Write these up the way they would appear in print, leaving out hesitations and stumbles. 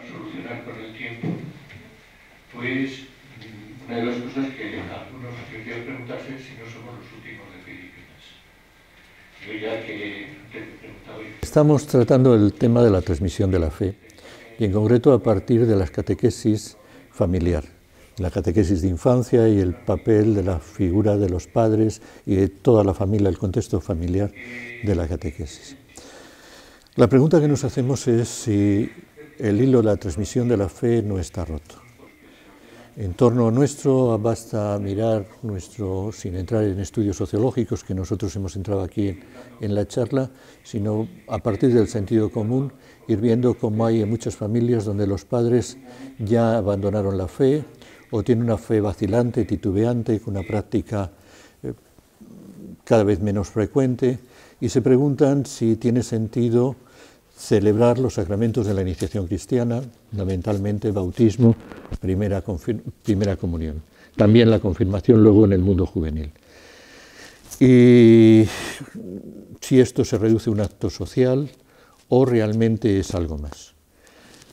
solucionar con el tiempo, pues una de las cosas que algunos han querido preguntarse es si no somos los últimos de Filipinas. Yo ya que te he preguntado... Estamos tratando el tema de la transmisión de la fe, y en concreto a partir de la catequesis familiar, la catequesis de infancia y el papel de la figura de los padres y de toda la familia, el contexto familiar de la catequesis. La pregunta que nos hacemos es si el hilo de la transmisión de la fe no está roto. En torno a nuestro basta mirar sin entrar en estudios sociológicos, que nosotros hemos entrado aquí en la charla, sino a partir del sentido común, ir viendo cómo hay en muchas familias donde los padres ya abandonaron la fe o tienen una fe vacilante, titubeante, con una práctica cada vez menos frecuente, y se preguntan si tiene sentido celebrar los sacramentos de la iniciación cristiana, fundamentalmente bautismo, primera comunión, también la confirmación luego en el mundo juvenil. Y si esto se reduce a un acto social o realmente es algo más.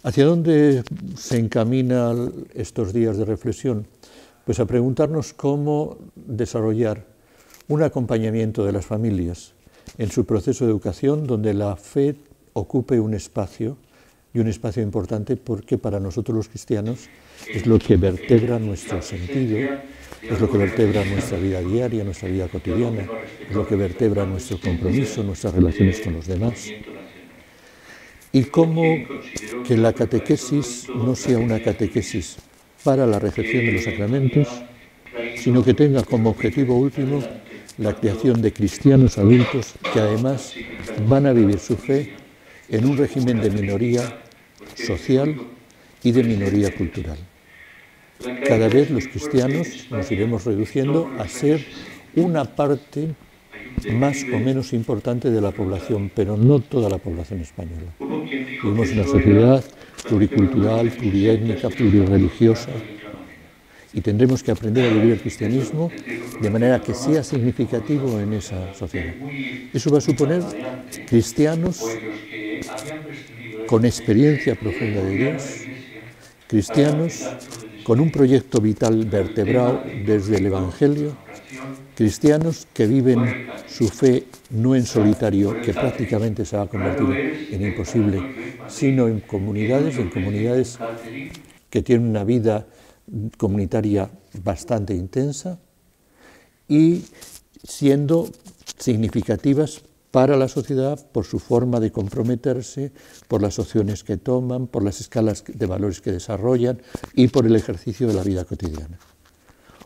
¿Hacia dónde se encaminan estos días de reflexión? Pues a preguntarnos cómo desarrollar un acompañamiento de las familias en su proceso de educación, donde la fe ocupe un espacio, y un espacio importante porque para nosotros los cristianos es lo que vertebra nuestro sentido, es lo que vertebra nuestra vida diaria, nuestra vida cotidiana, es lo que vertebra nuestro compromiso, nuestras relaciones con los demás. Y cómo que la catequesis no sea una catequesis para la recepción de los sacramentos, sino que tenga como objetivo último la creación de cristianos adultos que además van a vivir su fe en un régimen de minoría social y de minoría cultural. Cada vez los cristianos nos iremos reduciendo a ser una parte más o menos importante de la población, pero no toda la población española. Vivimos en una sociedad pluricultural, pluriétnica, plurirreligiosa, y tendremos que aprender a vivir el cristianismo de manera que sea significativo en esa sociedad. Eso va a suponer cristianos con experiencia profunda de Dios, cristianos con un proyecto vital vertebrado desde el Evangelio, cristianos que viven su fe no en solitario, que prácticamente se va a convertir en imposible, sino en comunidades que tienen una vida comunitaria bastante intensa y siendo significativas para la sociedad por su forma de comprometerse, por las opciones que toman, por las escalas de valores que desarrollan y por el ejercicio de la vida cotidiana.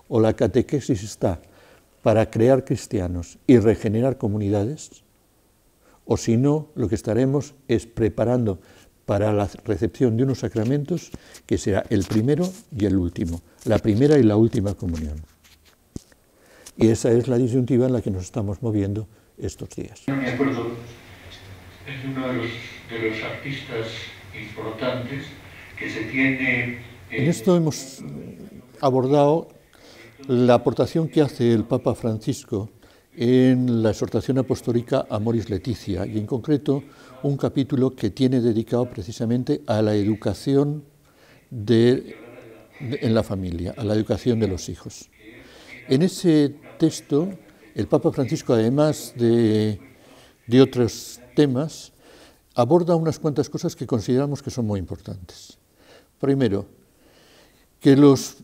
O la catequesis está para crear cristianos y regenerar comunidades, o si no, lo que estaremos es preparando para la recepción de unos sacramentos que será el primero y el último, la primera y la última comunión. Y esa es la disyuntiva en la que nos estamos moviendo estos días. Me acuerdo, es uno de los artistas importantes que se tiene... En esto hemos abordado la aportación que hace el Papa Francisco en la exhortación apostólica Amoris Laetitia, y en concreto un capítulo que tiene dedicado precisamente a la educación en la familia, a la educación de los hijos. En ese texto, el Papa Francisco, además de otros temas, aborda unas cuantas cosas que consideramos que son muy importantes. Primero, que los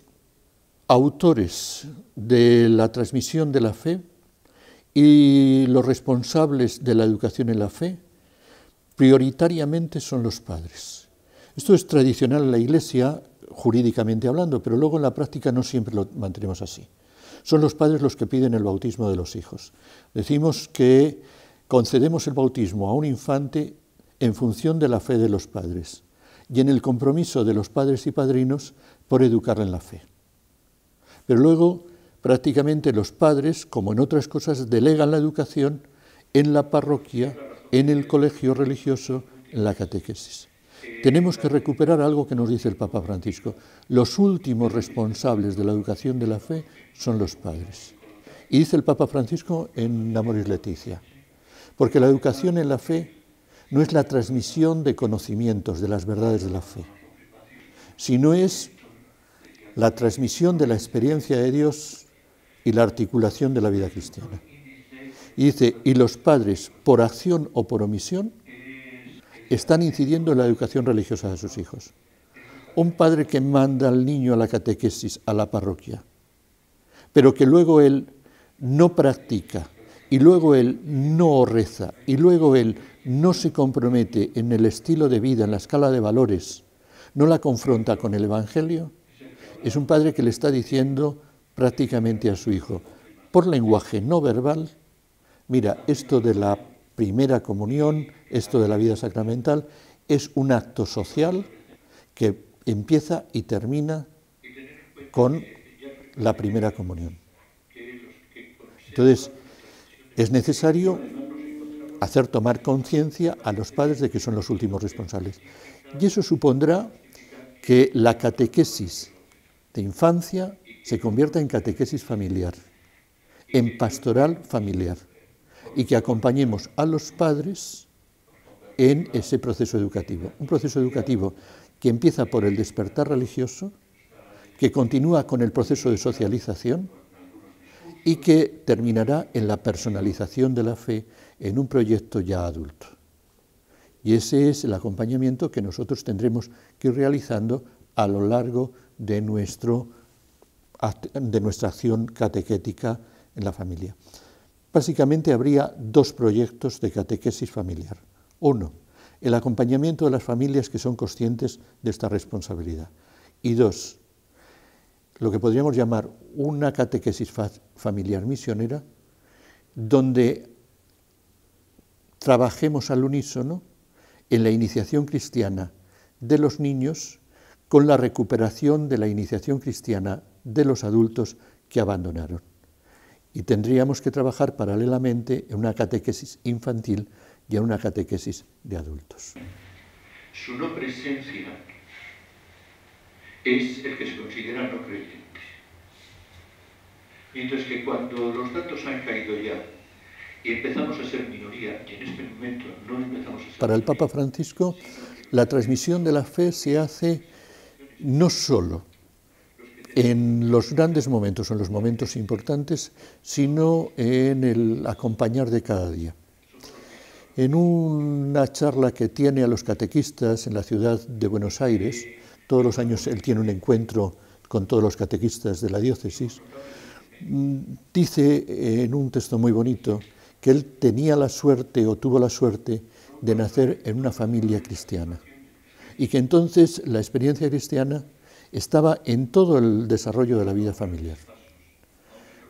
autores de la transmisión de la fe y los responsables de la educación en la fe prioritariamente son los padres. Esto es tradicional en la Iglesia, jurídicamente hablando, pero luego en la práctica no siempre lo mantenemos así. Son los padres los que piden el bautismo de los hijos. Decimos que concedemos el bautismo a un infante en función de la fe de los padres y en el compromiso de los padres y padrinos por educarle en la fe. Pero luego, prácticamente los padres, como en otras cosas, delegan la educación en la parroquia, en el colegio religioso, en la catequesis. Tenemos que recuperar algo que nos dice el Papa Francisco. Los últimos responsables de la educación de la fe son los padres. Y dice el Papa Francisco en Amoris Laetitia, porque la educación en la fe no es la transmisión de conocimientos, de las verdades de la fe, sino es la transmisión de la experiencia de Dios y la articulación de la vida cristiana. Y dice, y los padres, por acción o por omisión, están incidiendo en la educación religiosa de sus hijos. Un padre que manda al niño a la catequesis, a la parroquia, pero que luego él no practica, y luego él no reza, y luego él no se compromete en el estilo de vida, en la escala de valores, no la confronta con el Evangelio, es un padre que le está diciendo prácticamente a su hijo, por lenguaje no verbal, mira, esto de la primera comunión, esto de la vida sacramental, es un acto social que empieza y termina con la primera comunión. Entonces, es necesario hacer tomar conciencia a los padres de que son los últimos responsables. Y eso supondrá que la catequesis de infancia se convierta en catequesis familiar, en pastoral familiar, y que acompañemos a los padres en ese proceso educativo. Un proceso educativo que empieza por el despertar religioso, que continúa con el proceso de socialización y que terminará en la personalización de la fe en un proyecto ya adulto. Y ese es el acompañamiento que nosotros tendremos que ir realizando a lo largo de nuestra acción catequética en la familia. Básicamente habría dos proyectos de catequesis familiar. Uno, el acompañamiento de las familias que son conscientes de esta responsabilidad. Y dos, lo que podríamos llamar una catequesis familiar misionera, donde trabajemos al unísono en la iniciación cristiana de los niños con la recuperación de la iniciación cristiana de los adultos que abandonaron. Y tendríamos que trabajar paralelamente en una catequesis infantil y en una catequesis de adultos. Su no presencia es el que se considera no creyente. Mientras que cuando los datos han caído ya y empezamos a ser minoría, y en este momento no empezamos a ser... Para el Papa Francisco, la transmisión de la fe se hace no solo en los grandes momentos, en los momentos importantes, sino en el acompañar de cada día. En una charla que tiene a los catequistas en la ciudad de Buenos Aires, todos los años él tiene un encuentro con todos los catequistas de la diócesis, dice en un texto muy bonito que él tenía la suerte o tuvo la suerte de nacer en una familia cristiana y que entonces la experiencia cristiana estaba en todo el desarrollo de la vida familiar.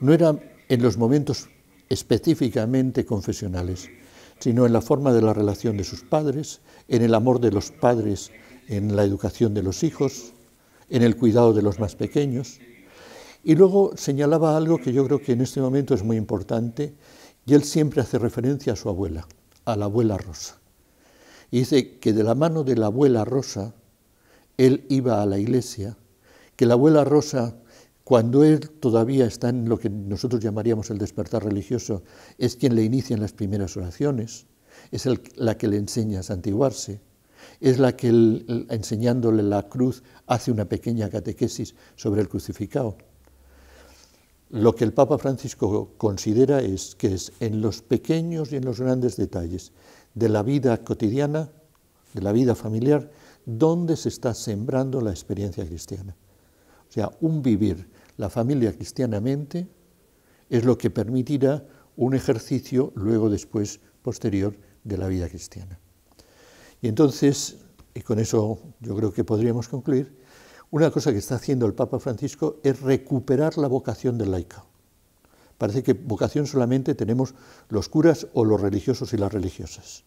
No era en los momentos específicamente confesionales, sino en la forma de la relación de sus padres, en el amor de los padres, en la educación de los hijos, en el cuidado de los más pequeños. Y luego señalaba algo que yo creo que en este momento es muy importante, y él siempre hace referencia a su abuela, a la abuela Rosa. Y dice que de la mano de la abuela Rosa, él iba a la iglesia, que la abuela Rosa, cuando él todavía está en lo que nosotros llamaríamos el despertar religioso, es quien le inicia en las primeras oraciones, es la que le enseña a santiguarse, es la que enseñándole la cruz hace una pequeña catequesis sobre el crucificado. Lo que el Papa Francisco considera es que es en los pequeños y en los grandes detalles de la vida cotidiana, de la vida familiar, donde se está sembrando la experiencia cristiana. O sea, un vivir la familia cristianamente es lo que permitirá un ejercicio luego después posterior de la vida cristiana. Y entonces, y con eso yo creo que podríamos concluir, una cosa que está haciendo el Papa Francisco es recuperar la vocación del laico. Parece que vocación solamente tenemos los curas o los religiosos y las religiosas.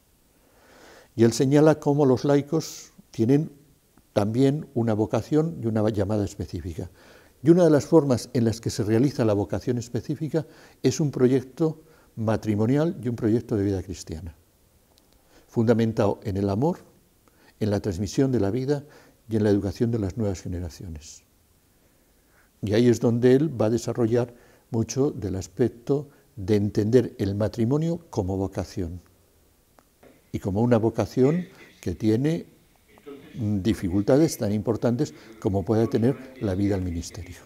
Y él señala cómo los laicos tienen también una vocación y una llamada específica. Y una de las formas en las que se realiza la vocación específica es un proyecto matrimonial y un proyecto de vida cristiana, fundamentado en el amor, en la transmisión de la vida y en la educación de las nuevas generaciones. Y ahí es donde él va a desarrollar mucho del aspecto de entender el matrimonio como vocación. y como una vocación que tiene dificultades tan importantes como puede tener la vida al ministerio.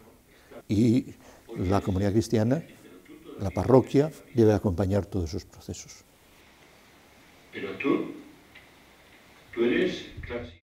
Y la comunidad cristiana, la parroquia, debe acompañar todos esos procesos. Pero tú eres clásico.